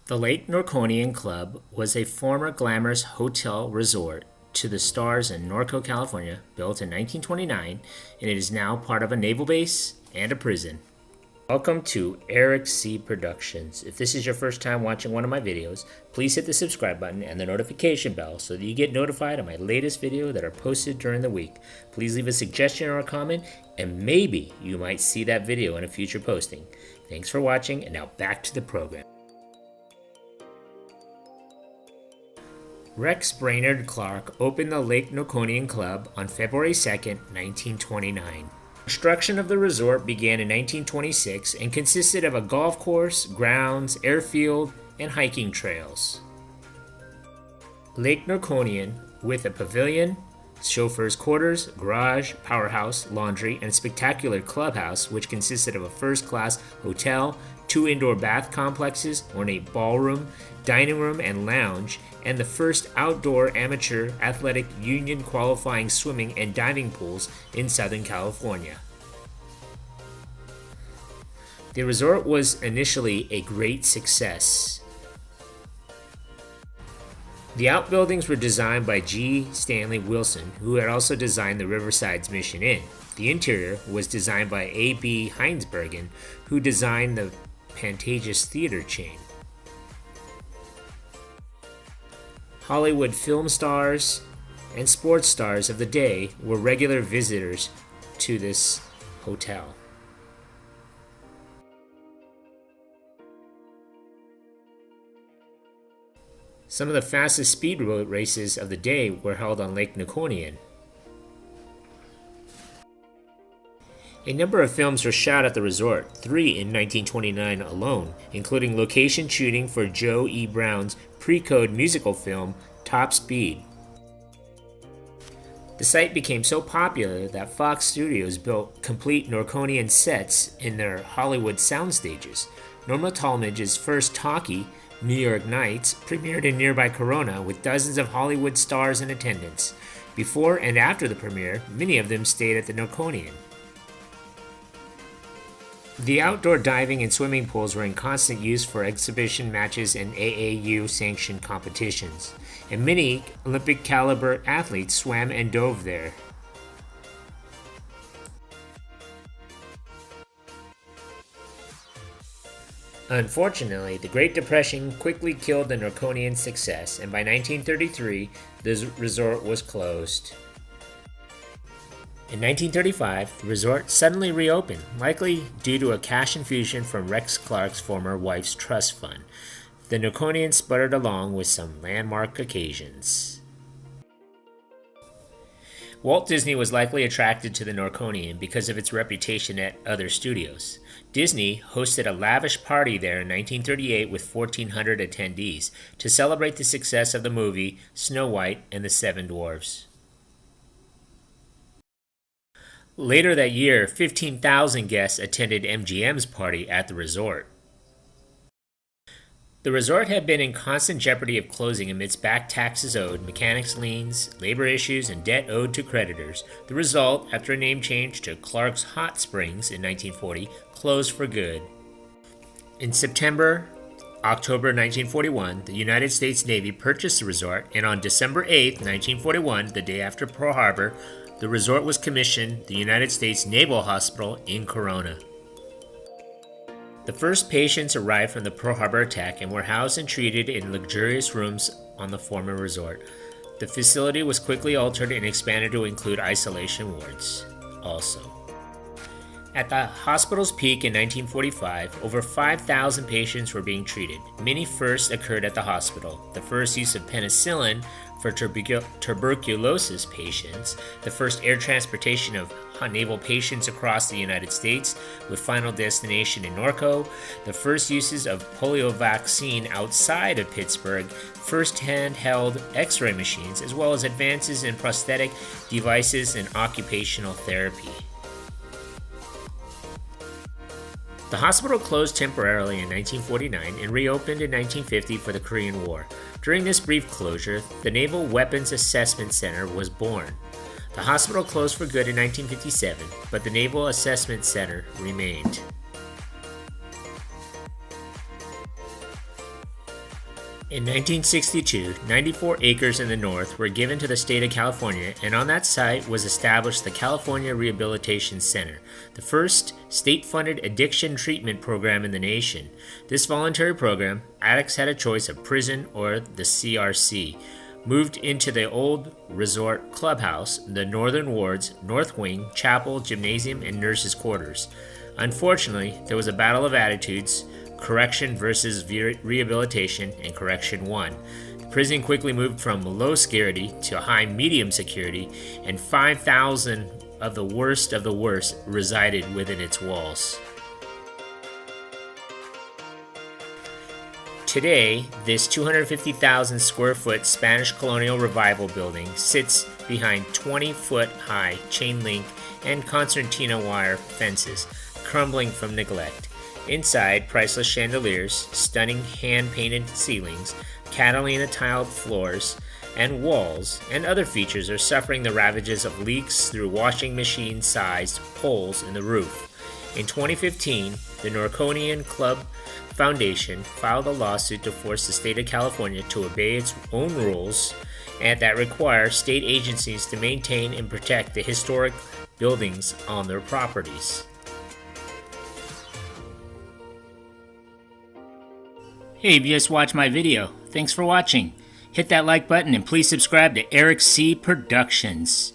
The Lake Norconian Club was a former glamorous hotel resort to the stars in Norco, California, built in 1929, and it is now part of a naval base and a prison. Welcome to Eric C. Productions. If this is your first time watching one of my videos, please hit the subscribe button and the notification bell so that you get notified of my latest video that are posted during the week. Please leave a suggestion or a comment, and maybe you might see that video in a future posting. Thanks for watching, and now back to the program. Rex Brainerd Clark opened the Lake Norconian Club on February 2, 1929. Construction of the resort began in 1926 and consisted of a golf course, grounds, airfield, and hiking trails. Lake Norconian, with a pavilion, chauffeur's quarters, garage, powerhouse, laundry, and a spectacular clubhouse which consisted of a first-class hotel, 2 indoor bath complexes, ornate ballroom, dining room, and lounge, and the first outdoor amateur athletic union qualifying swimming and diving pools in Southern California. The resort was initially a great success. The outbuildings were designed by G. Stanley Wilson, who had also designed the Riverside's Mission Inn. The interior was designed by A. B. Heinsbergen, who designed the Pantages Theater chain. Hollywood film stars and sports stars of the day were regular visitors to this hotel. Some of the fastest speedboat races of the day were held on Lake Norconian. A number of films were shot at the resort, 3 in 1929 alone, including location shooting for Joe E. Brown's pre-code musical film, Top Speed. The site became so popular that Fox Studios built complete Norconian sets in their Hollywood soundstages. Norma Talmadge's first talkie, New York Nights, premiered in nearby Corona with dozens of Hollywood stars in attendance. Before and after the premiere, many of them stayed at the Norconian. The outdoor diving and swimming pools were in constant use for exhibition matches and AAU-sanctioned competitions, and many Olympic-caliber athletes swam and dove there. Unfortunately, the Great Depression quickly killed the Norconian's success, and by 1933, the resort was closed. In 1935, the resort suddenly reopened, likely due to a cash infusion from Rex Clark's former wife's trust fund. The Norconian sputtered along with some landmark occasions. Walt Disney was likely attracted to the Norconian because of its reputation at other studios. Disney hosted a lavish party there in 1938 with 1,400 attendees to celebrate the success of the movie Snow White and the Seven Dwarfs. Later that year, 15,000 guests attended MGM's party at the resort. The resort had been in constant jeopardy of closing amidst back taxes owed, mechanics liens, labor issues, and debt owed to creditors. The result, after a name change to Clark's Hot Springs in 1940, closed for good. In October 1941, the United States Navy purchased the resort, and on December 8, 1941, the day after Pearl Harbor, the resort was commissioned the United States Naval Hospital in Corona. The first patients arrived from the Pearl Harbor attack and were housed and treated in luxurious rooms on the former resort. The facility was quickly altered and expanded to include isolation wards also. At the hospital's peak in 1945, over 5,000 patients were being treated. Many firsts occurred at the hospital. The first use of penicillin for tuberculosis patients, the first air transportation of naval patients across the United States with final destination in Norco, the first uses of polio vaccine outside of Pittsburgh, first handheld x-ray machines, as well as advances in prosthetic devices and occupational therapy. The hospital closed temporarily in 1949 and reopened in 1950 for the Korean War. During this brief closure, the Naval Weapons Assessment Center was born. The hospital closed for good in 1957, but the Naval Assessment Center remained. In 1962, 94 acres in the north were given to the state of California, and on that site was established the California Rehabilitation Center, the first state-funded addiction treatment program in the nation. This voluntary program, addicts had a choice of prison or the CRC. Moved into the old resort clubhouse, the Northern Ward's North Wing, chapel, gymnasium, and nurses' quarters. Unfortunately, there was a battle of attitudes. Correction versus rehabilitation, and Correction won. The prison quickly moved from low security to high medium security, and 5,000 of the worst resided within its walls. Today, this 250,000 square foot Spanish colonial revival building sits behind 20-foot high chain link and concertina wire fences, crumbling from neglect. Inside, priceless chandeliers, stunning hand-painted ceilings, Catalina tiled floors and walls, and other features are suffering the ravages of leaks through washing machine-sized holes in the roof. In 2015, the Norconian Club Foundation filed a lawsuit to force the state of California to obey its own rules and that require state agencies to maintain and protect the historic buildings on their properties. Hey, if you just watched my video, thanks for watching. Hit that like button and please subscribe to Eric C. Productions.